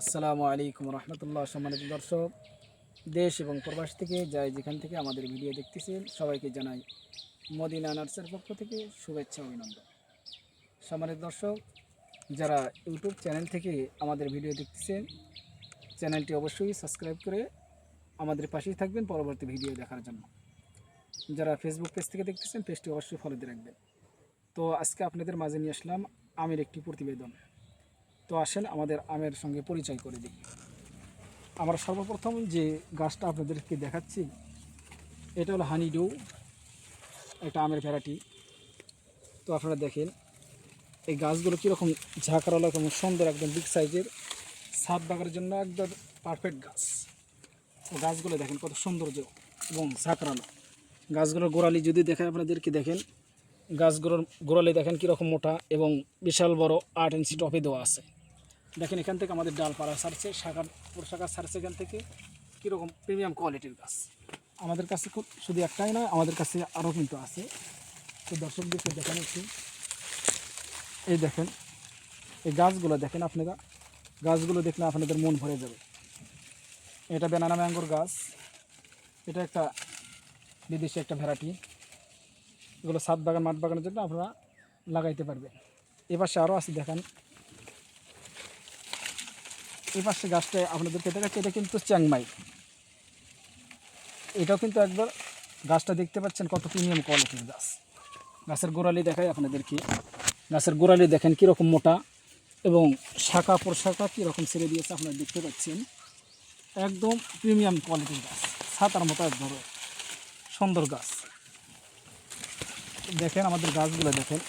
আসসালামু আলাইকুম রহমতুল্লাহ। সম্মানিত দর্শক, দেশ এবং প্রবাস থেকে যাই যেখান থেকে আমাদের ভিডিও দেখতেছেন সবাইকে জানাই মদিনা নার্সের পক্ষ থেকে শুভেচ্ছা অভিনন্দন। সম্মানিত দর্শক, যারা ইউটিউব চ্যানেল থেকে আমাদের ভিডিও দেখতেছেন, চ্যানেলটি অবশ্যই সাবস্ক্রাইব করে আমাদের পাশেই থাকবেন পরবর্তী ভিডিও দেখার জন্য। যারা ফেসবুক পেজ থেকে দেখতেছেন, পেজটি অবশ্যই ফলো দিয়ে রাখবেন। তো আজকে আপনাদের মাঝে নিয়ে আসলাম আমের একটি প্রতিবেদন। তো আসেন আমাদের আমের সঙ্গে পরিচয় করে দিই। আমরা সর্বপ্রথম যে গাছটা আপনাদেরকে দেখাচ্ছি, এটা হলো হানিডু, একটা আমের ভ্যারাইটি। তো আপনারা দেখেন এই গাছগুলো কীরকম ঝাঁকড়ালো এবং সুন্দর, একদম বিগ সাইজের, ছাদ বাগানের জন্য একদম পারফেক্ট গাছ। তো গাছগুলো দেখেন কত সৌন্দর্য এবং ঝাঁকড়ালো। গাছগুলোর গোড়ালি যদি দেখেন, আপনাদেরকে দেখেন গাছগুলোর গোড়ালি দেখেন কীরকম মোটা এবং বিশাল বড় 8 ইঞ্চি টপে দেওয়া আছে। দেখেন এখান থেকে আমাদের ডালপালা ছাড়ছে, শাখা প্রশাখা ছাড়ছে এখান থেকে, কীরকম প্রিমিয়াম কোয়ালিটির গাছ। আমাদের কাছে শুধু একটাই নয়, আমাদের কাছে আরও কিন্তু আছে। তো দর্শকদেরকে দেখেন একটু, এই দেখেন এই গাছগুলো দেখেন আপনারা, গাছগুলো দেখলে আপনাদের মন ভরে যাবে। এটা ব্যানানা ম্যাঙ্গোর গাছ, এটা একটা বিদেশি একটা ভ্যারাইটি। এগুলো ছাদ বাগান মাঠ বাগানের জন্য আপনারা লাগাইতে পারবেন। এপাশে আরও আছে, দেখেন এই পাশে গাছটা আপনাদেরকে দেখাচ্ছে, এটা কিন্তু চ্যাংমাই। এটাও কিন্তু একবার গাছটা দেখতে পাচ্ছেন কত প্রিমিয়াম কোয়ালিটির গাছ। গাছের গোড়ালি দেখাই আপনাদেরকে, গাছের গোড়ালি দেখেন কীরকম মোটা এবং শাখা প্রশাখা কীরকম ছেড়ে দিয়েছে আপনারা দেখতে পাচ্ছেন। একদম প্রিমিয়াম কোয়ালিটির গাছ, ছাতার মতো একবার সুন্দর গাছ। দেখেন আমাদের গাছগুলো দেখেন,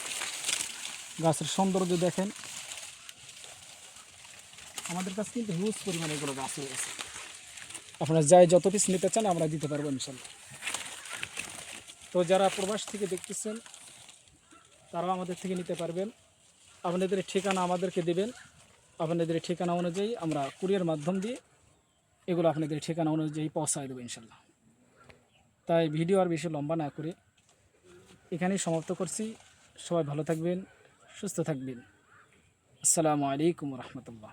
গাছের সৌন্দর্য দেখেন। আমাদের কাছে কিন্তু হিউজ পরিমাণে এগুলো গাছ রয়েছে। আপনারা যাই যত পিস নিতে চান আমরা দিতে পারবো ইনশাল্লাহ। তো যারা প্রবাস থেকে দেখতেছেন তারাও আমাদের থেকে নিতে পারবেন। আপনাদের ঠিকানা আমাদেরকে দেবেন, আপনাদের ঠিকানা অনুযায়ী আমরা কুরিয়ার মাধ্যম দিয়ে এগুলো আপনাদের ঠিকানা অনুযায়ী পৌঁছায় দেবো ইনশাল্লাহ। তাই ভিডিও আর বেশি লম্বা না করে এখানেই সমাপ্ত করছি। সবাই ভালো থাকবেন, সুস্থ থাকবেন। আসসালামু আলাইকুম রহমতুল্লাহ।